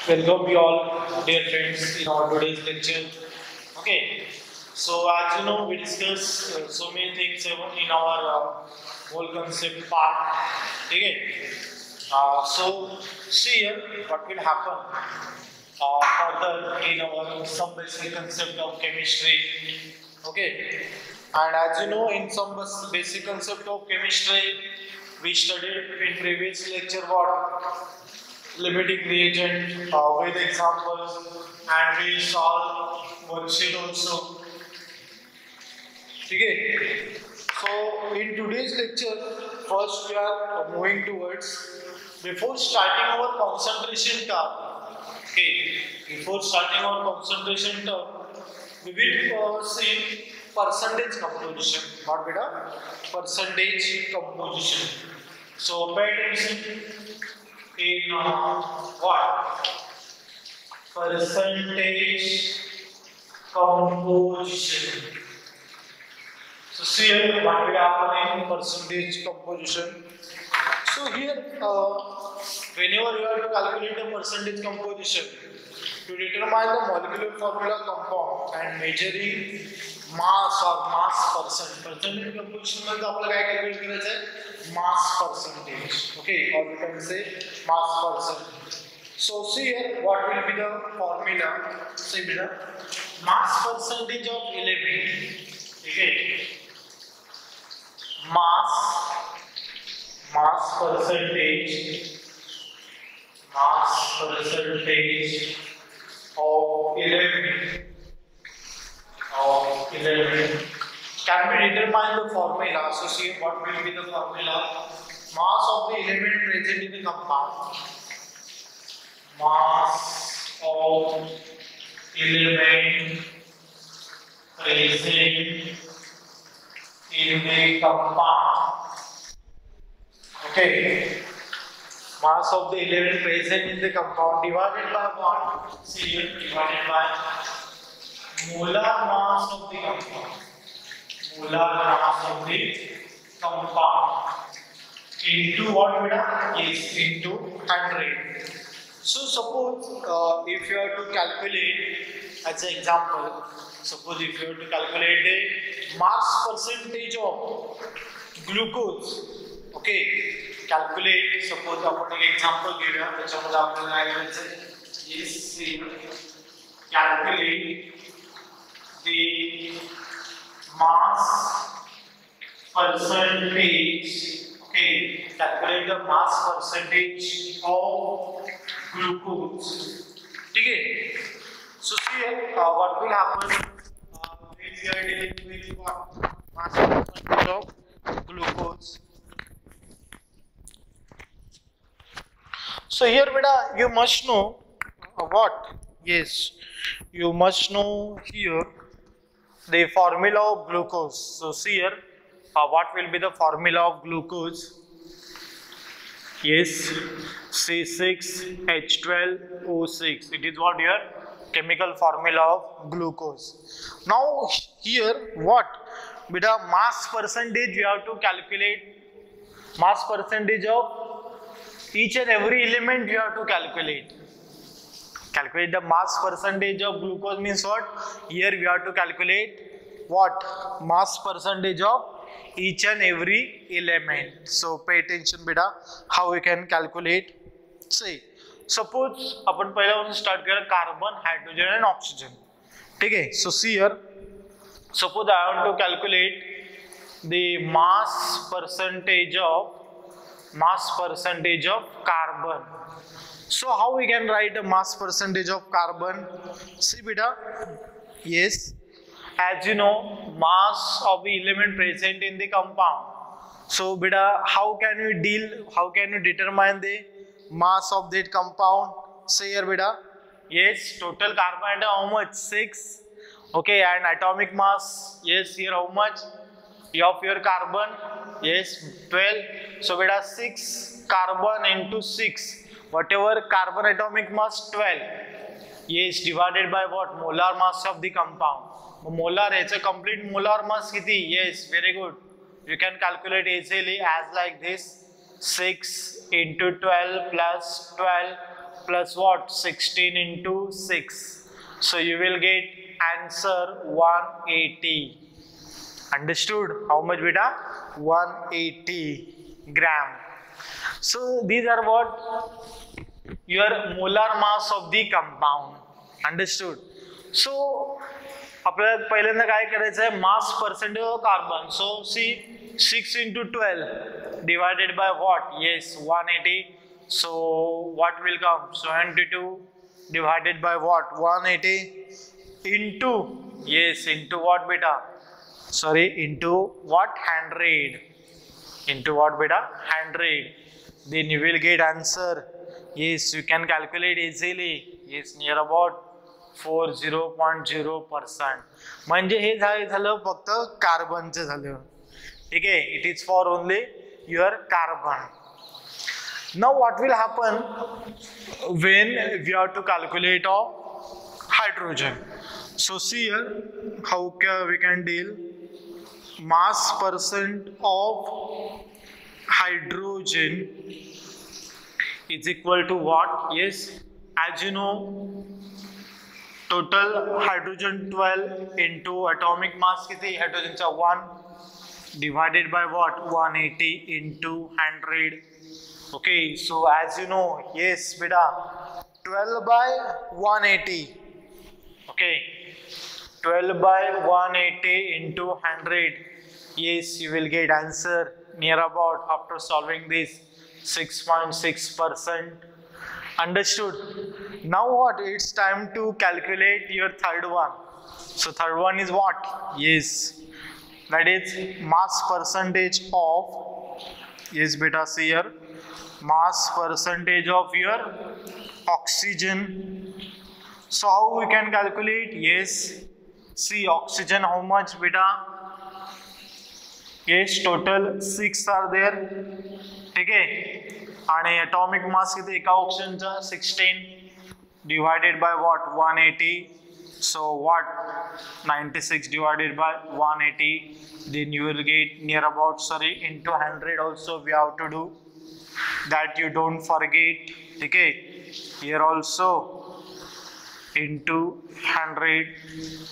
Welcome you all, dear friends, in our today's lecture. Okay, so as you know, we discuss so many things in our whole concept part. Okay, so see here what will happen further in our some basic concept of chemistry. Okay, and as you know, in some basic concept of chemistry, we studied in previous lecture what limiting reagent with examples and we solve worksheet also. Okay. So in today's lecture, first we are moving towards before starting our concentration term. Okay. Before starting our concentration term, we will see percentage composition. What beta? Percentage composition. So pay attention in what? Percentage composition. So see here what will happen in percentage composition. So here whenever you have to calculate the percentage composition to determine the molecular formula compound and measuring mass or mass percentage composition मध्ये आपल्याला काय calculate करायचं आहे mass percentage. Okay, or we can say mass percentage. So see here what will be the formula. See here mass percentage of element. Okay, mass percentage of element can be determined the formula. So see what will be the formula. Mass of the element present in the compound. Mass of element present in the compound. Okay. Mass of the element present in the compound divided by what? See here, divided by molar mass of the compound. Molar mass of the compound into what beta? Is into 100. So suppose if you have to calculate as an example, suppose if you have to calculate the mass percentage of glucose. Okay, calculate. Suppose आपण एक example घेऊया त्याच्यामध्ये आपल्याला काय करायचं is calculate the mass percentage. Okay, calculate the mass percentage of glucose. ठीक है. So see here what will happen when we are dealing with what mass percentage of glucose. So here beta you must know what? Yes, you must know here the formula of glucose. So see here what will be the formula of glucose? Yes, C6H12O6. It is what your chemical formula of glucose. Now here what? Beta mass percentage you have to calculate. Mass percentage of each and every element you have to calculate. Calculate the mass percentage of glucose means what? Here we have to calculate what? Mass percentage of each and every element. So pay attention beta how we can calculate. Say suppose अपन पहिल्यापासून start करूया carbon hydrogen and oxygen. ठीक है. So see here suppose I want to calculate the mass percentage of carbon. So how we can write a mass percentage of carbon? See beta. Yes, as you know mass of the element present in the compound. So beta how can you determine the mass of that compound? Say here beta. Yes, total carbon atom how much? 6. Okay, and atomic mass, yes, here how much of your carbon? Yes, 12. So beta 6 carbon into 6, whatever carbon atomic mass 12. Yes, divided by what? Molar mass of the compound. Molar, it's a complete molar mass kiti. Yes, very good. You can calculate easily as like this. 6 into 12 plus 12 plus what? 16 into 6. So you will get answer 180. Understood? How much beta? 180 gram. So these are what? Your molar mass of the compound. Understood? So आपल्याला पहिल्यांदा काय करायचं आहे? Mass percentage of carbon. So C 6 into 12 divided by what? Yes, 180. So what will come? 72 divided by what? 180 into, yes, into what beta? Sorry, into what? 100. Into what beta? 100. Then you will get answer. Yes, you can calculate easily. Yes, near about 40.0%. म्हणजे हे झालं फक्त कार्बनचं झालं. ठीक आहे. It is for only your carbon. Now what will happen when we have to calculate of hydrogen? So see here how we can deal. Mass percent of hydrogen is equal to what? Yes, as you know, total hydrogen 12 into atomic mass किती? hydrogen चा 1 divided by what? 180 into 100. Okay, so as you know, yes beta, 12 by 180. Okay, 12 by 180 into 100. Yes, you will get answer near about, after solving this, 6.6%. Understood? Now what? It's time to calculate your third one. So third one is what? Yes, that is mass percentage of, yes beta, see here, mass percentage of your oxygen. So how we can calculate? Yes, see oxygen how much beta? Yes, total 6 are there. ठीक है. आणि atomic mass किती एका ऑक्सिजनचा? 16 divided by what? 180. So what? 96 divided by 180. Then you will get near about, sorry, into 100 also we have to do. That you don't forget. Okay, here also into 100.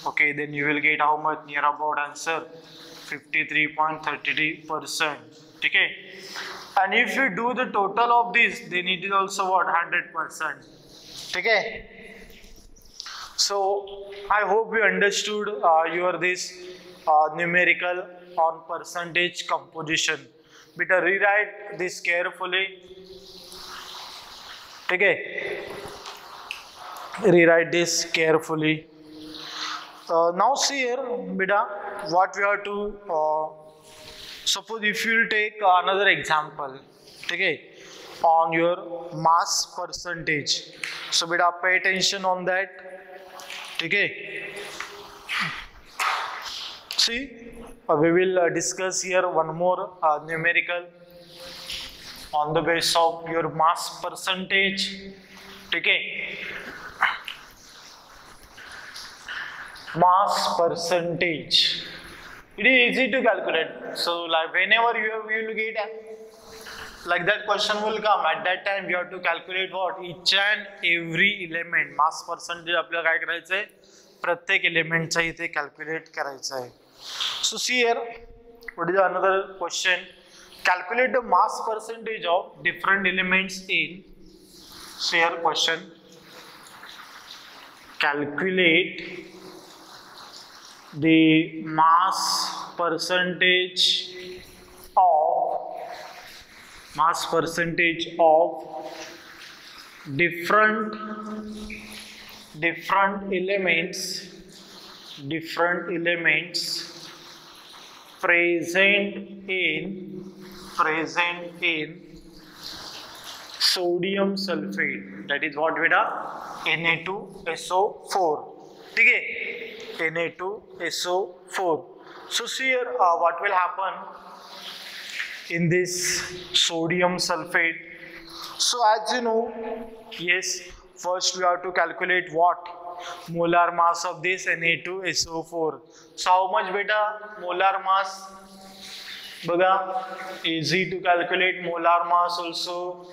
Okay, then you will get how much? Near about answer 53.33%. Okay, and if you do the total of this, then it is also what? 100%. Okay, so I hope you understood your this numerical on percentage composition. Better rewrite this carefully. Okay, rewrite this carefully. Now see here beta, what we have to suppose if you will take another example. Okay, on your mass percentage. So beta, pay attention on that. Okay, see, we will discuss here one more numerical on the basis of your mass percentage. Okay, mass percentage, it is easy to calculate. So like whenever you will get like that question will come, at that time you have to calculate what? Each and every element. mass percentage आपल्याला काय करायचं आहे? प्रत्येक एलिमेंटचा इथे calculate करायचं आहे. So see here, what is another question? Calculate the mass percentage of different elements in. So here question. Calculate the mass percentage of different elements present in sodium sulfate, that is what beta? Na2SO4. ठीक है, Na2SO4. So see here what will happen in this sodium sulfate. So as you know, yes, first we have to calculate what? Molar mass of this Na2SO4. So how much beta? Molar mass, बघा, easy to calculate molar mass also.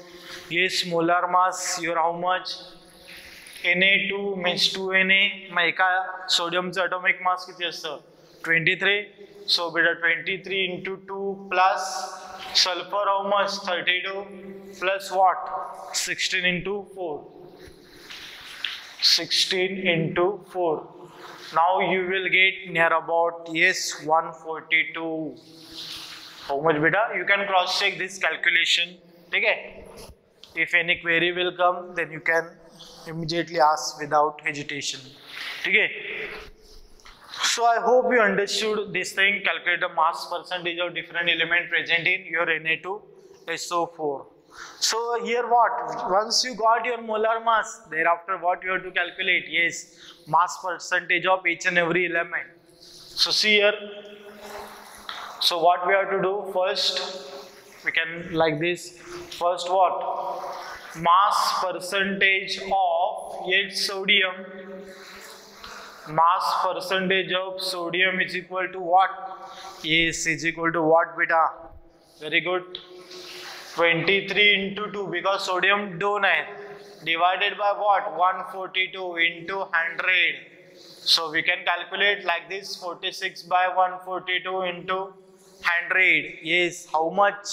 Yes, molar mass your how much? Na2 means 2Na. मग एका सोडियमचं atomic mass किती असतं? 23. So बेटा 23 into 2 plus sulfur how much? 32 plus what? 16 into 4. 16 into 4. Now you will get near about, yes, 142. How much beta? You can cross check this calculation. Okay? If any query will come, then you can immediately ask without hesitation. Okay? So I hope you understood this thing. Calculate the mass percentage of different element present in your Na2SO4. So here what? Once you got your molar mass, thereafter what you have to calculate? Yes, mass percentage of each and every element. So see here. So what we have to do first? We can like this. First what? Mass percentage of yet sodium. Mass percentage of sodium is equal to what? Yes, is equal to what beta? Very good. 23 into 2 because sodium 2 hai. Divided by what? 142 into 100. So we can calculate like this, 46 by 142 into 100. Yes, how much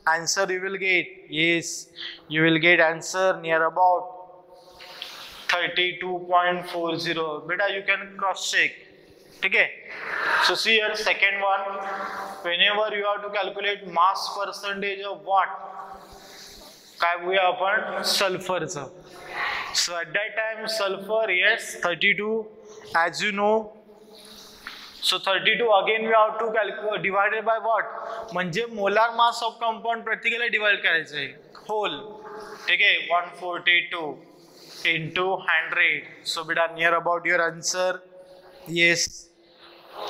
answer you will get? Yes, you will get answer near about 32.40. Beta, you can cross check. Okay? So see here, second one. Whenever you have to calculate mass percentage of what? काय बघूया आपण? सल्फरचं. So at that time sulfur, yes, 32 as you know. So 32 again we have to calculate divided by what? म्हणजे molar mass of compound प्रत्येकाला divide करायचं आहे. Whole. ठीक आहे? 142 into 100. So beta near about your answer. Yes,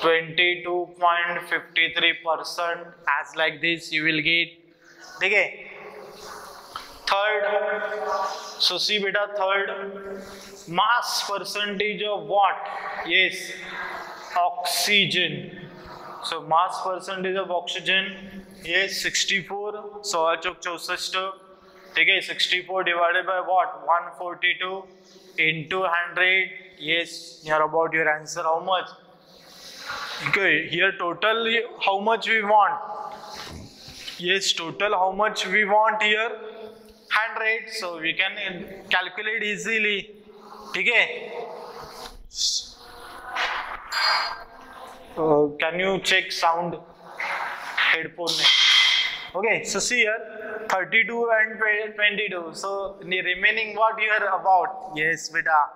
22.53%. As like this you will get. ठीक है? Third. So see beta third. Mass percentage of what? Yes, oxygen. So mass percentage of oxygen. Yes, 64. 64. ठीक है? 64 divided by what? 142 into 100. Yes, near about your answer. How much? Okay, here total how much we want? Yes, total how much we want here? 100. So we can calculate easily. ठीक है? Can you check sound headphone? Okay, so see here 32 and 22. So the remaining what here about? Yes, beta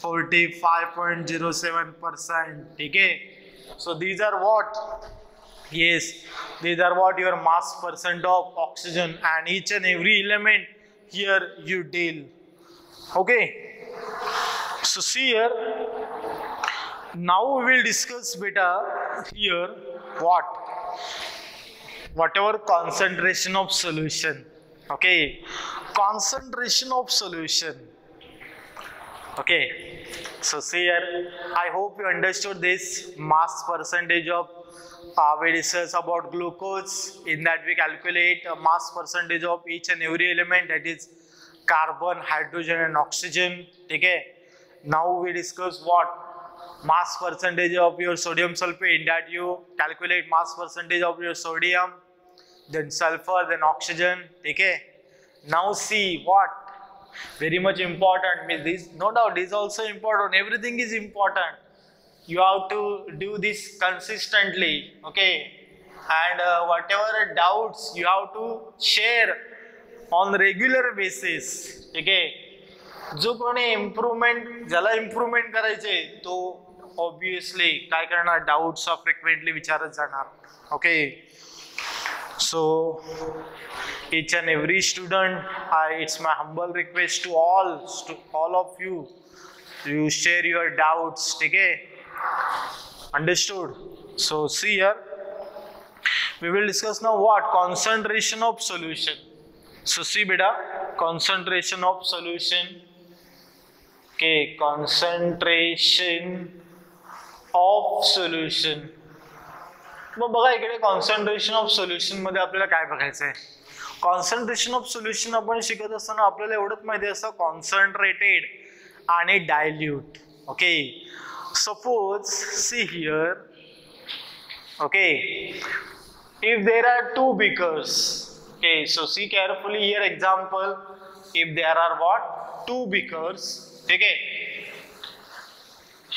45.07%. Okay, so these are what? Yes, these are what your mass percent of oxygen and each and every element here you deal. Okay, so see here. Now we will discuss beta here what? Whatever concentration of solution. Okay, concentration of solution. Okay, so see here, I hope you understood this mass percentage of we discuss about glucose. In that we calculate a mass percentage of each and every element, that is carbon, hydrogen and oxygen. Okay, now we discuss what? Mass percentage of your sodium sulfate, that you calculate mass percentage of your sodium, then sulfur, then oxygen. Okay, now see what? Very much important. Means this, no doubt, this is also important. Everything is important. You have to do this consistently. Okay, and whatever doubts you have to share on regular basis. Okay, जो कोणी improvement, ज्याला improvement करायचे तो obviously काय करणार? Doubts frequently विचारत जाणार. Okay, so each and every student, it's my humble request to all of you, you share your doubts. Okay, understood? So see here, we will discuss now what? Concentration of solution. So see beta, concentration of solution. Okay, concentration of solution. मग बघा इकडे concentration of solution मध्ये आपल्याला काय बघायचं आहे? Concentration of solution आपण शिकत असताना आपल्याला एवढंच माहिती असतं कॉन्सन्ट्रेटेड आणि dilute. Okay, suppose see here. Okay, if there are two beakers, okay, so see carefully here example. If there are what, two beakers, ठीक आहे,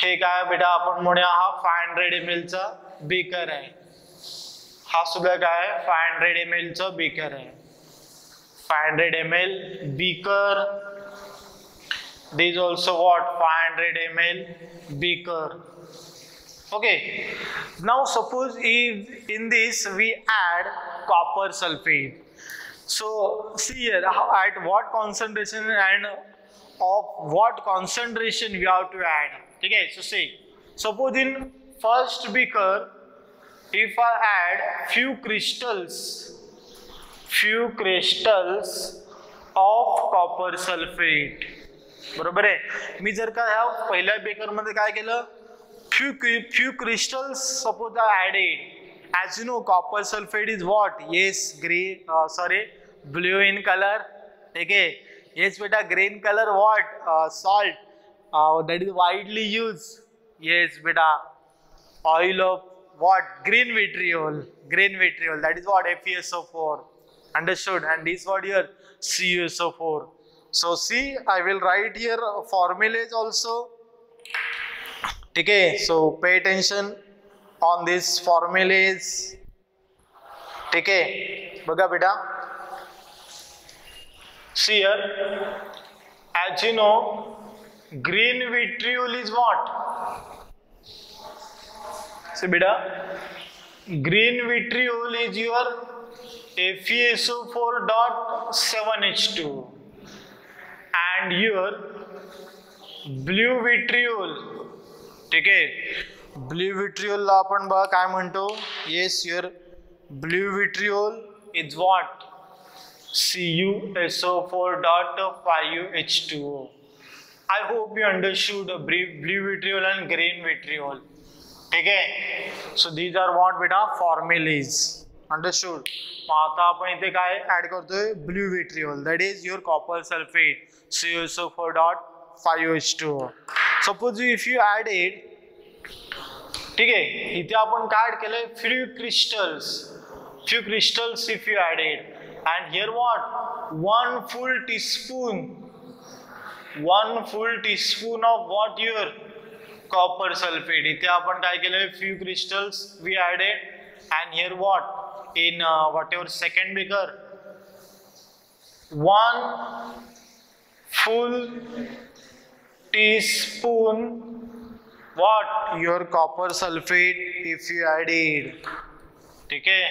हे काय बेटा आपण म्हणूया हा 500 ml चा बीकर आहे, हा सुद्धा काय 500 ml चा बीकर आहे. 500 ml beaker, this is also what 500 ml beaker. Okay, now suppose if in this we add copper sulfate. So see here at what concentration and of what concentration we have to add. Okay, so see, suppose in first beaker if I add few crystals of copper sulfate. बरोबर आहे. मी जर का ह्या पहिल्या baker मध्ये काय केलं, few crystals suppose are added. As you know, copper sulfate is what? Yes, blue in color. Okay, yes beta, green color what? Salt. That is widely used. Yes beta, oil of what? Green vitriol. That is what? FeSO4. Understood? And this what here? CuSO4. So see, I will write here formulas also. Okay, so pay attention on these formulas. Okay, बघा बेटा. See here, as you know, green vitriol is what? See beta, green vitriol is your FeSO4.7H2 and your blue vitriol. ठीक आहे, blue vitriol ला आपण बघा काय म्हणतो. Yes, your blue vitriol is what? CuSO4.5H2O. I hope you understood blue vitriol and green vitriol. ठीक आहे, सो these are what बेटा formulas. Understood? आता आपण इथे काय ऍड करतोय, blue vitriol, that is your copper sulphate CuSO4.5H2O. Suppose if you added, ठीक आहे, इथे आपण काय ऍड केलंय, few crystals if you added, and here what, one full teaspoon of what, your copper sulfate. इथे आपण काय केलंय, few crystals we added, and here what, in whatever second beaker, one full teaspoon what, your copper sulfate if you added. ठीक है,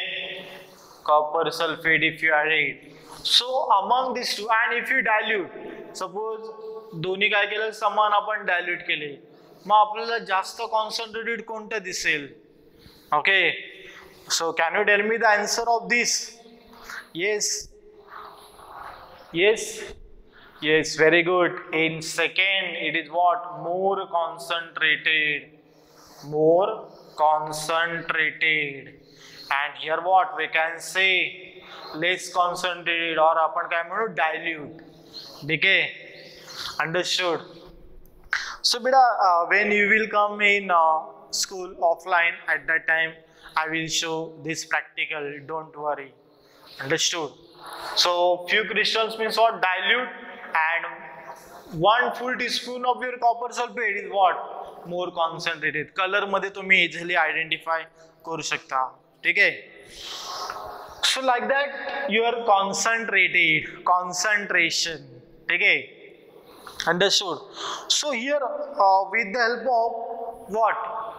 copper sulfate if you added. So among these two, and if you dilute, suppose दोन्ही काय केलं, समान आपण dilute केले, मग आपल्याला जास्त कॉन्सन्ट्रेटेड कोणतं दिसेल. Okay, so can you tell me the answer of this? Yes, very good. In second, it is what, more concentrated, and here what we can say, less concentrated, or आपण काय म्हणू, dilute. ठीक आहे, understood? So beta, when you will come in school offline, at that time I will show this practical, don't worry. Understood? So few crystals means what, dilute, and one full teaspoon of your copper sulfate is what, more concentrated. Color मध्ये तुम्ही easily identify करू शकता. ठीक आहे, so like that your concentration. ठीक आहे, understood? So here with the help of what,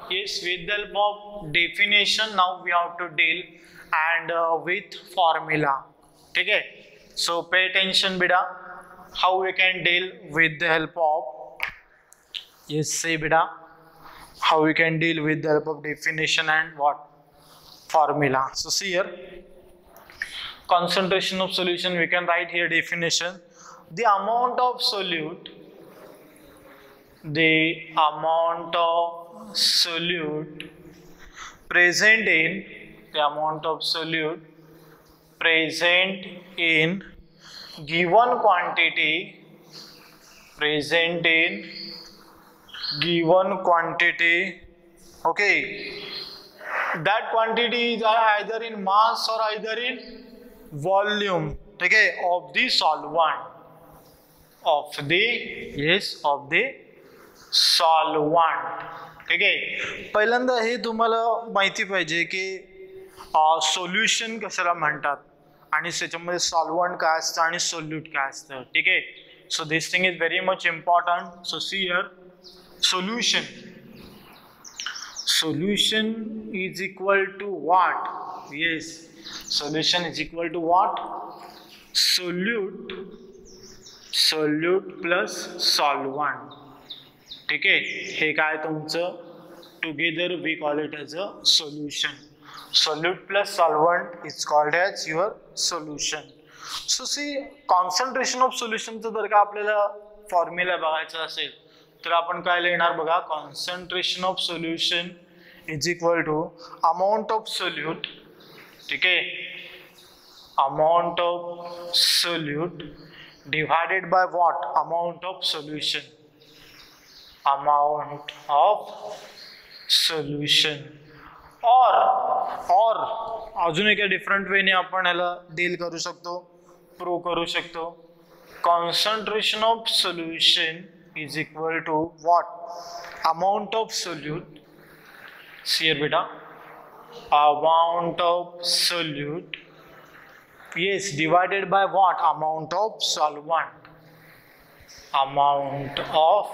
yes, with the help of definition, now we have to deal and with formula. ठीक है, so pay attention beta, how we can deal with the help of, yes, say beta, how we can deal with the help of definition and what, formula. So see here, concentration of solution, we can write here definition, the amount of solute present present in given quantity, present in given quantity, okay, that quantity is either in mass or either in volume, okay, of the solvent, of the, yes, of the solvent. ठीक आहे, पहिल्यांदा हे तुम्हाला माहिती पाहिजे की solution कशाला म्हणतात आणि त्याच्यामध्ये सॉल्व्हंट काय असतं आणि सोल्यूट काय असतं. ठीक आहे, so this thing is very much important. So see here, solution is equal to what? Yes, solution is equal to what? solute plus solvent. ठीक आहे, हे काय तुमचं together we call it as a solution. solute plus solvent is called as your solution. So see, concentration of solution चं जर का आपल्याला formula बघायचा असेल तर आपण काय लिहिणार बघा, concentration of solution is equal to amount of solute. ठीक आहे, amount of solute divided by what, amount of solution, amount of solution. और अजून एका डिफरंट वेने आपण ह्याला डील करू शकतो, प्रूव्ह करू शकतो. Concentration of solution is equal to what, amount of solute. See here beta, amount of solute, yes, divided by what, amount of solvent, amount of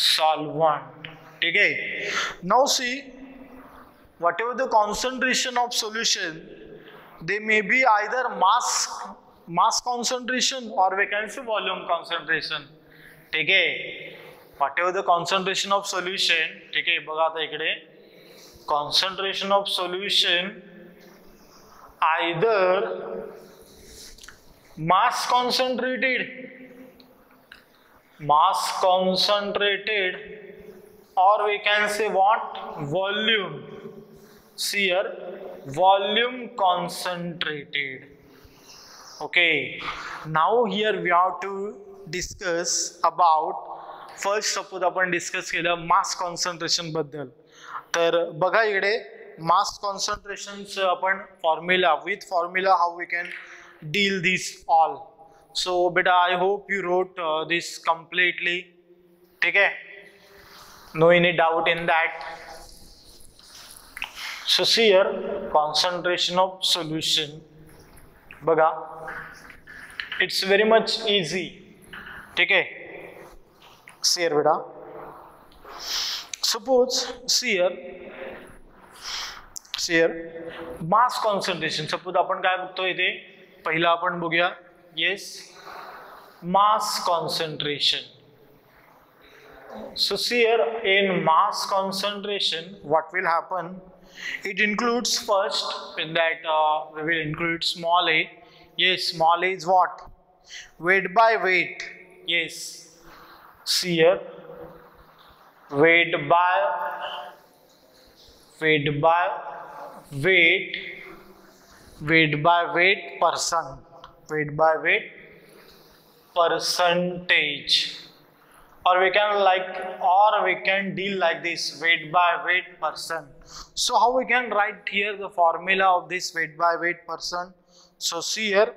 solvent. ठीक है, now see, whatever the concentration of solution, they may be either mass concentration or we can say volume concentration. ठीक आहे, what ever the concentration of solution. ठीक आहे, बघा आता इकडे concentration of solution either mass concentrated or we can say what, volume. See here, volume concentrated. Okay, now here we have to discuss about, first suppose आपण discuss केलं मास concentration बद्दल. तर बघा इकडे मास कॉन्सन्ट्रेशनचं आपण formula, with formula how we can deal this all. So बेटा I hope you wrote this completely. ठीक आहे, no any doubt in that. So see here, concentration of solution बघा, इट्स व्हेरी मच इझी. ठीक है, see here बेटा, suppose see here mass concentration. suppose आपण काय बघतो इथे, पहिला आपण बघूया, yes, mass concentration. so see here, in mass concentration what will happen, it includes first in that we will include small a. yes, small a is what, weight by weight. yes, see here, weight by weight percentage, or we can deal like this, weight by weight percent. so how we can write here the formula of this weight by weight percent? so see here,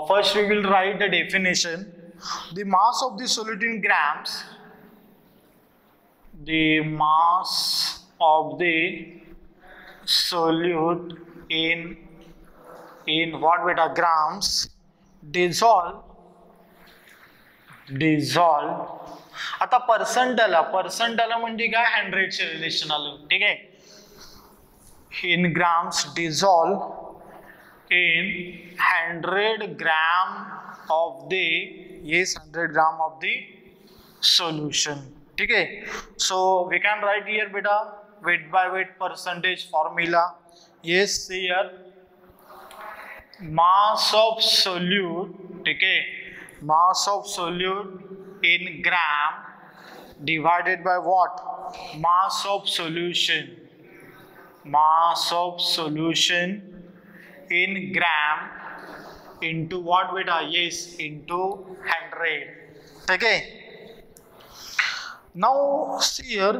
first we will write the definition. The mass of the solute in grams, the mass of the solute in what beta, grams, dissolve. आता पर्सेंटाला म्हणजे काय, 100 चे relation आलं. ठीक आहे, in grams dissolve in 100 gram of the, yes, 100 gram of the solution. ठीक है, so we can write here beta weight by weight percentage formula. yes, see here, mass of solute. ठीक है, mass of solute in gram divided by what, mass of solution in gram into what beta? Yes, into 100. Okay. Now see here,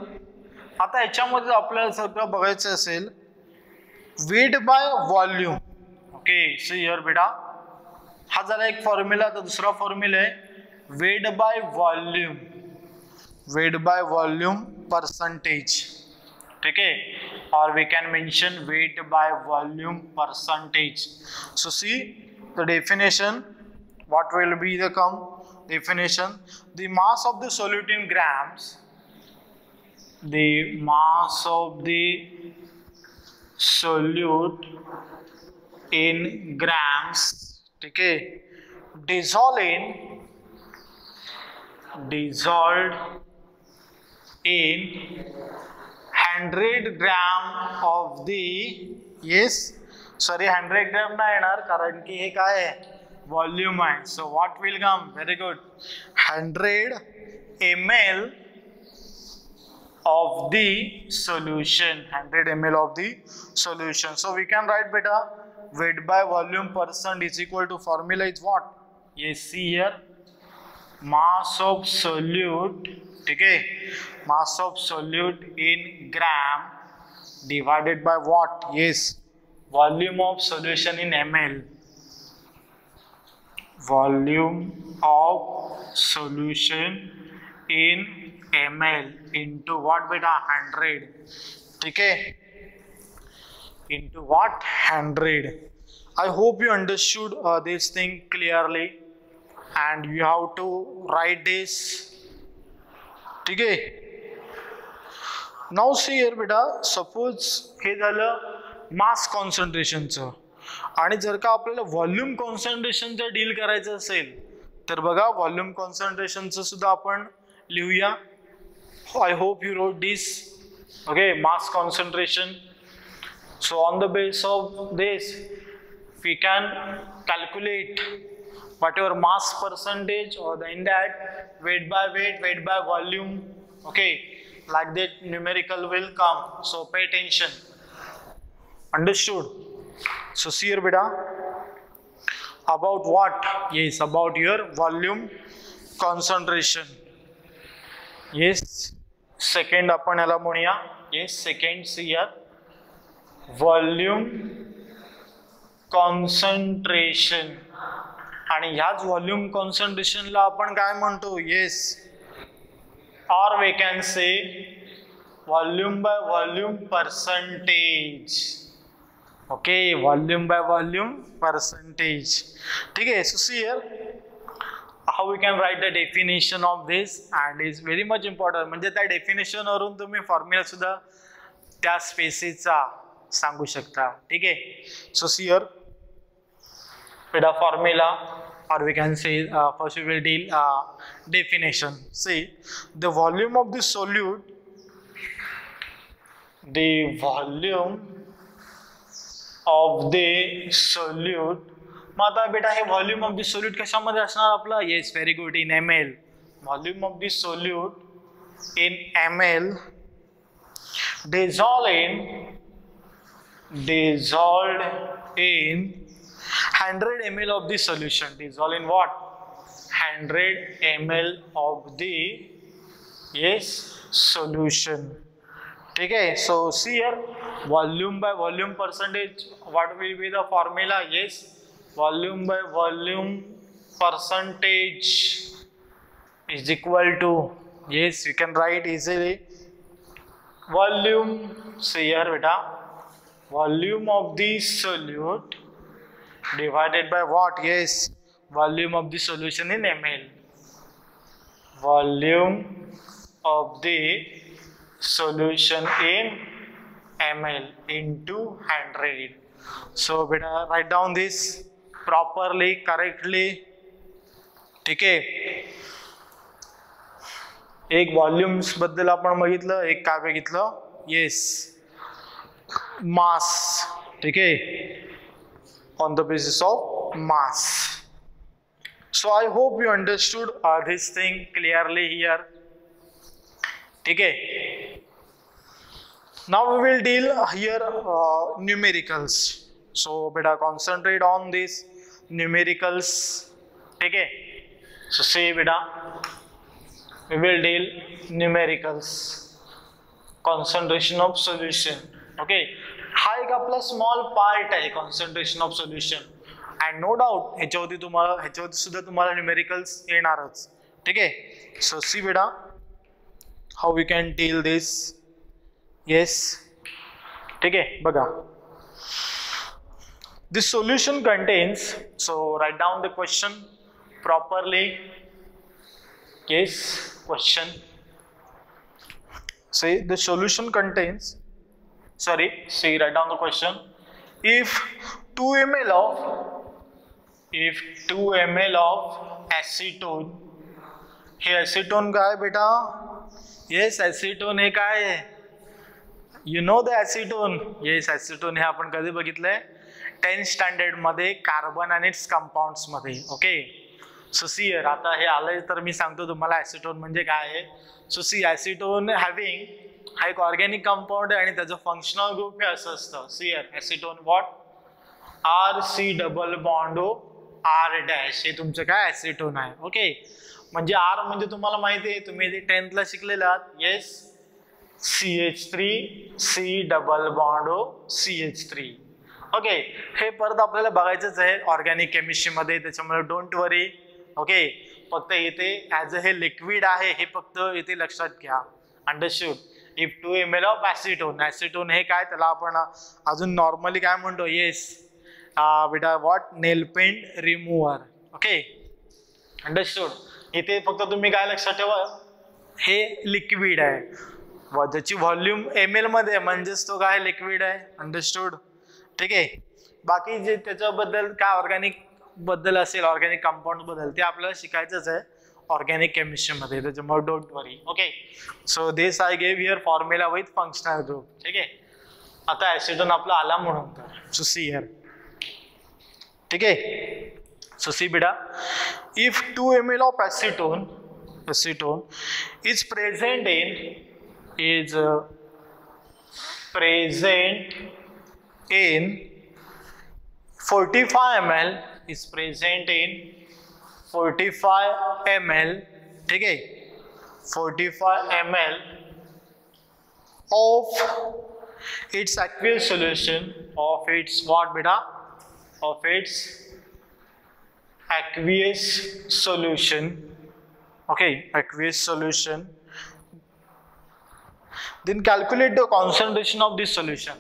आता याच्यामध्ये आपल्याला सगळं बघायचं असेल weight by volume. Okay, see here बेटा, हा झाला एक फॉर्म्युला. तर दुसरा फॉर्म्युला आहे weight by volume. Weight by volume percentage. ठीक आहे, और we can mention weight by volume percentage. So see the definition, what will be the definition? The mass of the solute in grams, the mass of the solute in grams, ठीक है, dissolved in 100 gram of the, yes, sorry 100 gram ना येणार कारण की हे काय आहे, volume आहे. So what will come, very good, 100 ml of the solution, 100 ml of the solution. So we can write beta weight by volume percent is equal to, formula is what? Yes, see here, mass of solute, ठीक है, mass of solute in gram divided by what? Yes, volume of solution in ml. Volume of solution in ml into what beta? 100. ठीक है, into what? 100. I hope you understood this thing clearly and you have to write this. ठीक है. Now see here बेटा, suppose हे झालं मास कॉन्सन्ट्रेशनचं, आणि जर का आपल्याला व्हॉल्यूम कॉन्सन्ट्रेशनचं डील करायचं असेल तर बघा व्हॉल्यूम कॉन्सन्ट्रेशनचं सुद्धा आपण लिहूया. I hope you wrote this. Okay, mass concentration. So on the basis of this we can calculate whatever mass percentage, or in that weight by weight, weight by volume. Okay, like that numerical will come. So pay attention. Understood? So see here beta, about what? Yes, about your volume concentration. Yes, second आपण याला म्हणूया. Yes, second, see here, volume concentration. आणि ह्याच volume कॉन्सन्ट्रेशनला आपण काय म्हणतो? Yes, और we can say volume by volume percentage. Okay, volume by volume percentage. ठीक आहे. So see here how we can write the definition of this, and is very much important. म्हणजे त्या डेफिनेशन वरून तुम्ही फॉर्म्युला सुद्धा त्या स्पेसिसचा सांगू शकता. ठीक आहे. So see here with a formula, or we can say first we will deal definition. See, the volume of the solute, the volume of the solute. मग आता बेटा हे व्हॉल्यूम ऑफ द सोल्यूट कशामध्ये असणार आपला? Yes, very good, in ml. Volume of the solute in ml dissolved in 100 ml of the solution. Dissolve in what? 100 ml of the, yes, solution. ठीक है. So see here, volume by volume percentage, what will be the formula? Yes, volume by volume percentage is equal to, yes, you can write easily, volume, see here beta, volume of the solute divided by what? Yes, volume of the solution in ml. Volume of the solution in ml into 100. So beta, write down this properly, correctly. ठीक आहे. एक volumes बद्दल आपण बघितलं, एक काय बघितलं? Yes, मास. ठीक आहे, on the basis of mass. So I hope you understood this thing clearly here. ठीक आहे. Now we will deal here numericals. So beta concentrate on these numericals. ठीक है? So see beta, we will deal numericals, concentration of solution. Okay, हा एक आपला small part आहे concentration of solution, and no doubt ह्याच्यावरती सुद्धा तुम्हाला numericals येणारच. ठीक आहे? सो सी बेटा how we can deal this. Yes, ठीक आहे. बघा, this solution contains, so write down the question properly. Yes, question. See, the solution contains, write down the question. If 2 ml of acetone, हे acetone काय बेटा? Yes, acetone हे काय आहे? You know the acetone. Yes, acetone हे आपण कधी बघितलंय? 10th standard मध्ये carbon आणि इट्स कंपाऊंड्स मध्ये. ओके, सो सी हियर, आता हे आलंय तर मी सांगतो तुम्हाला ऍसिटोन म्हणजे काय आहे. सो सी, ऍसिटोन हॅव्हिंग हा एक ऑर्गॅनिक कंपाऊंड आहे आणि त्याचं फंक्शनल ग्रुप हे असं असतं. See here, acetone what? RC double bond O R dash, हे तुमचं काय ऍसिटोन आहे. ओके, म्हणजे R म्हणजे तुम्हाला माहिती आहे, तुम्ही 10th ला शिकलेले आहात. Yes, CH3C double bond O CH3. Okay, हे परत आपल्याला बघायचंच आहे ऑर्गॅनिक केमिस्ट्री मध्ये, त्याच्यामुळे डोंट वरी. ओके, फक्त इथे ऍज अ हे लिक्विड आहे हे फक्त इथे लक्षात घ्या. Understood? If 2 ml of acetone, acetone हे काय, त्याला आपण अजून नॉर्मली काय म्हणतो? येस बेटा, what? Nail paint remover. Okay, understood? इथे फक्त तुम्ही काय लक्षात ठेवा, हे लिक्विड आहे, ज्याची व्हॉल्यूम ml मध्ये, म्हणजेच तो काय लिक्विड आहे. अंडरस्टूड? ठीक आहे. बाकी जे त्याच्याबद्दल काय ऑर्गॅनिक बद्दल असेल, ऑर्गॅनिक कंपाऊंड बद्दल, ते आपल्याला शिकायचंच आहे ऑर्गॅनिक केमिस्ट्री मध्ये, त्याच्यामुळे don't worry. Okay, so this I gave here formula with functional group. ठीक आहे, आता ऍसिटोन आपला आला म्हणून तर. सो सी हिअर, ठीक आहे. सो सी बेटा, if 2 ml of acetone is present in 45 ml, is present in 45 ml. ठीक है, 45 ml of its aqueous solution, of its what beta? Of its aqueous solution. Okay, aqueous solution. Then calculate the concentration of this solution.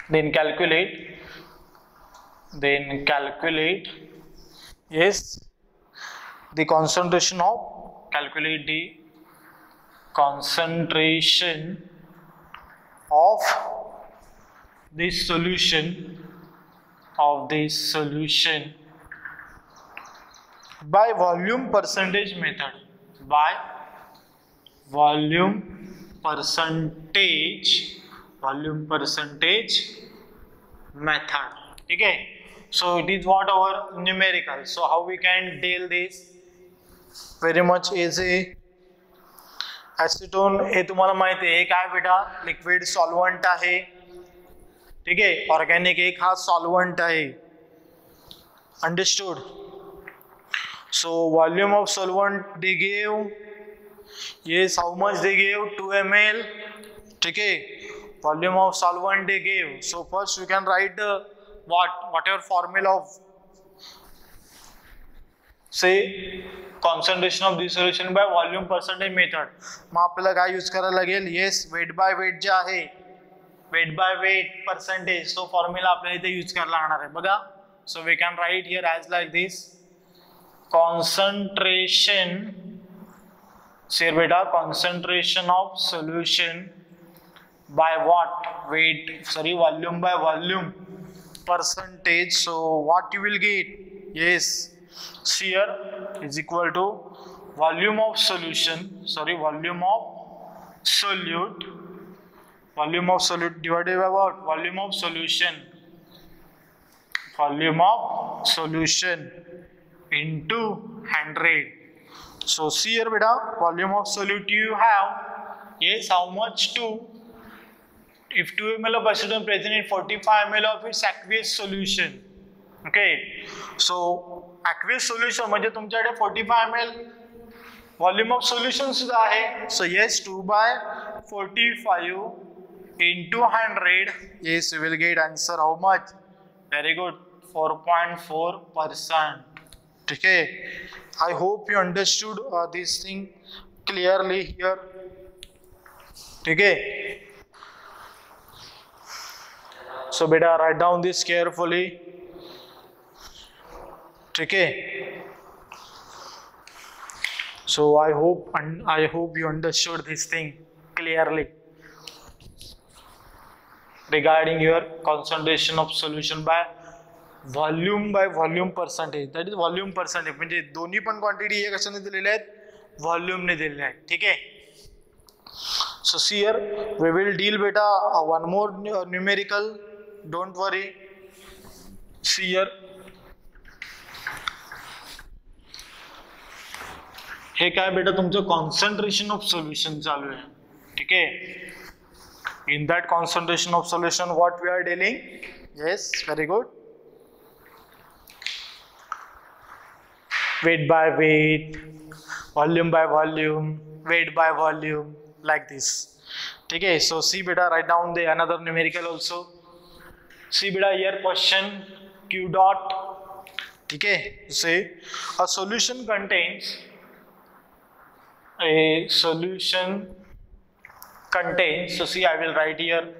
Then calculate, yes, the concentration of, calculate the concentration of this solution, by volume percentage method, by volume percentage method. ठीक है? So it is what our numerical. So how we can deal this? Very much easy. Acetone हे तुम्हाला माहिती आहे काय बेटा? Liquid solvent आहे. ठीक आहे, ऑर्गॅनिक एक हा सॉल्व्हंट आहे. Understood? So volume of solvent they gave, yes, how much they gave? 2 ml. ठीक है, volume of solvent they gave. So first you can write whatever formula of, say, concentration of this solution by volume percentage method. मग आपल्याला काय use करायला लागेल? Yes, weight by weight जे आहे, weight by weight percentage, तो formula आपल्याला इथे use करायला लागणार आहे. बघा, so we can write here as like this, concentration, say बेटा, concentration of solution by what? Weight, sorry, volume by volume percentage. So what you will get? Yes, here is equal to volume of solution, sorry, volume of solute divided by what? Volume of solution into 100. So see here beta, volume of solute you have, yes, how much? 2. if 2 ml of aceton present in 45 ml of its aqueous solution. Okay, so aqueous solution म्हणजे तुमच्याकडे 45 ml volume of solution सुद्धा आहे. So yes, 2/45 into 100. Yes, we will get answer how much? Very good, 4.4%. Okay, I hope you understood this thing clearly here. Okay, so beta write down this carefully. Okay, so I hope you understood this thing clearly regarding your concentration of solution by volume percentage. That is volume percentage. म्हणजे दोन्ही पण quantity हे कशाने दिलेले आहेत? Volume ने दिलेले आहेत. ठीक आहे. So see here, we will deal beta one more numerical. Don't worry. See here. हे काय बेटा तुमचं कॉन्सन्ट्रेशन ऑफ सोल्युशन चालू आहे. ठीक आहे. In that concentration of solution, what we are dealing? Yes, very good. Weight by weight, volume by volume, weight by volume, like this. Okay, so see beta, write down the another numerical also. See beta, here question Q dot. Okay, say a solution contains so see I will write here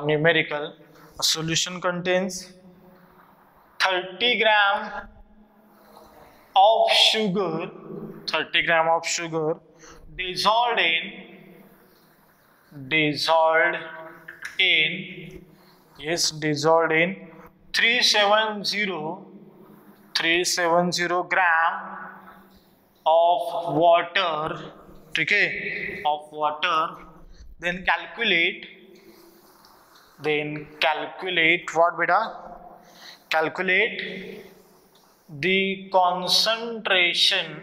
numerical. A solution contains 30 gram of sugar, 30 gram of sugar dissolved in 370 gram of water. Okay, of water. Then calculate what beta? Calculate the concentration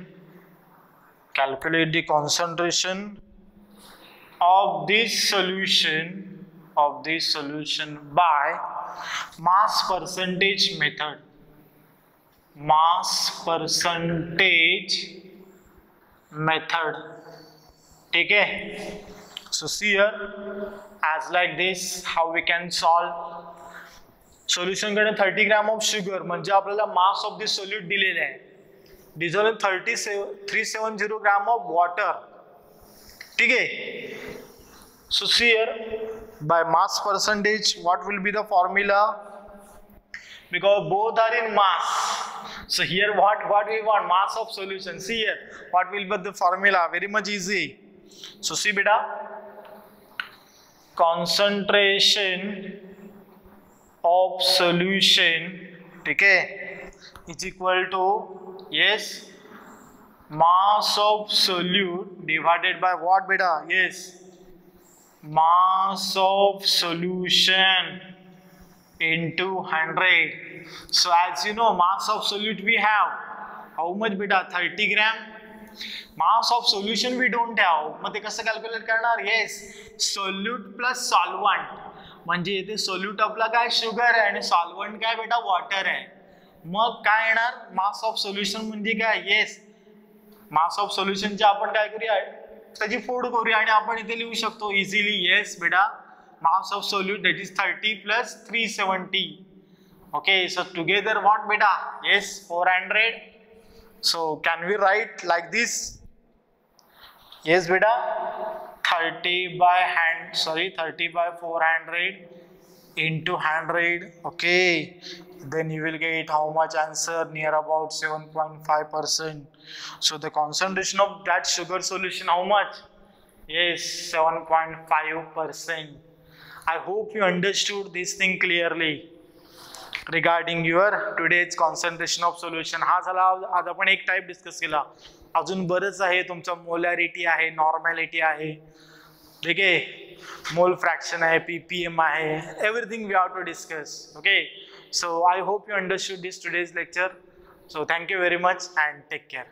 of this solution by mass percentage method. ठीक है. So see here, as like this, how we can solve. Solution कडे 30 gram of sugar म्हणजे आपल्याला mass of this solute दिलेले आहे. Dissolve 370 gram of water. ठीक आहे. So see here, by mass percentage, what will be the formula? Because both are in mass. So here what we want? Mass of solution. See here, what will be the formula? Very much easy. So see beta, concentration of solution, okay, is equal to, yes, mass of solute divided by what beta? Yes, mass of solution into 100. So as you know, mass of solute we have how much beta? 30 gram. Mass of solution we don't have. मग ते कसं calculate करणार? Yes, solute plus solvent. म्हणजे इथे solute आपला काय sugar आहे आणि solvent काय बेटा वॉटर आहे. मग काय येणार? मास ऑफ सोल्युशन म्हणजे काय? येस, मास ऑफ सोल्युशनची आपण काय करूया? त्याची फोड करूया आणि आपण इथे लिहू शकतो इझिली. येस बेटा, mass of solute, that is 30 plus 370. Okay, so together what beta? Yes, 400. So can we write like this? Yes beta, 30 by 400 into 100. Okay, then you will get how much answer? Near about 7.5%. So the concentration of that sugar solution, how much? Yes, 7.5%. I hope you understood this thing clearly regarding your today's concentration of solution. हा झाला आज आपण एक type discuss केला. अजून बरंच आहे. तुमचा मोलॅरिटी आहे, नॉर्मॅलिटी आहे, ठीक आहे, मोल फ्रॅक्शन आहे, ppm आहे, everything we have to discuss. Okay, so I hope you understood this today's lecture. So thank you very much and take care.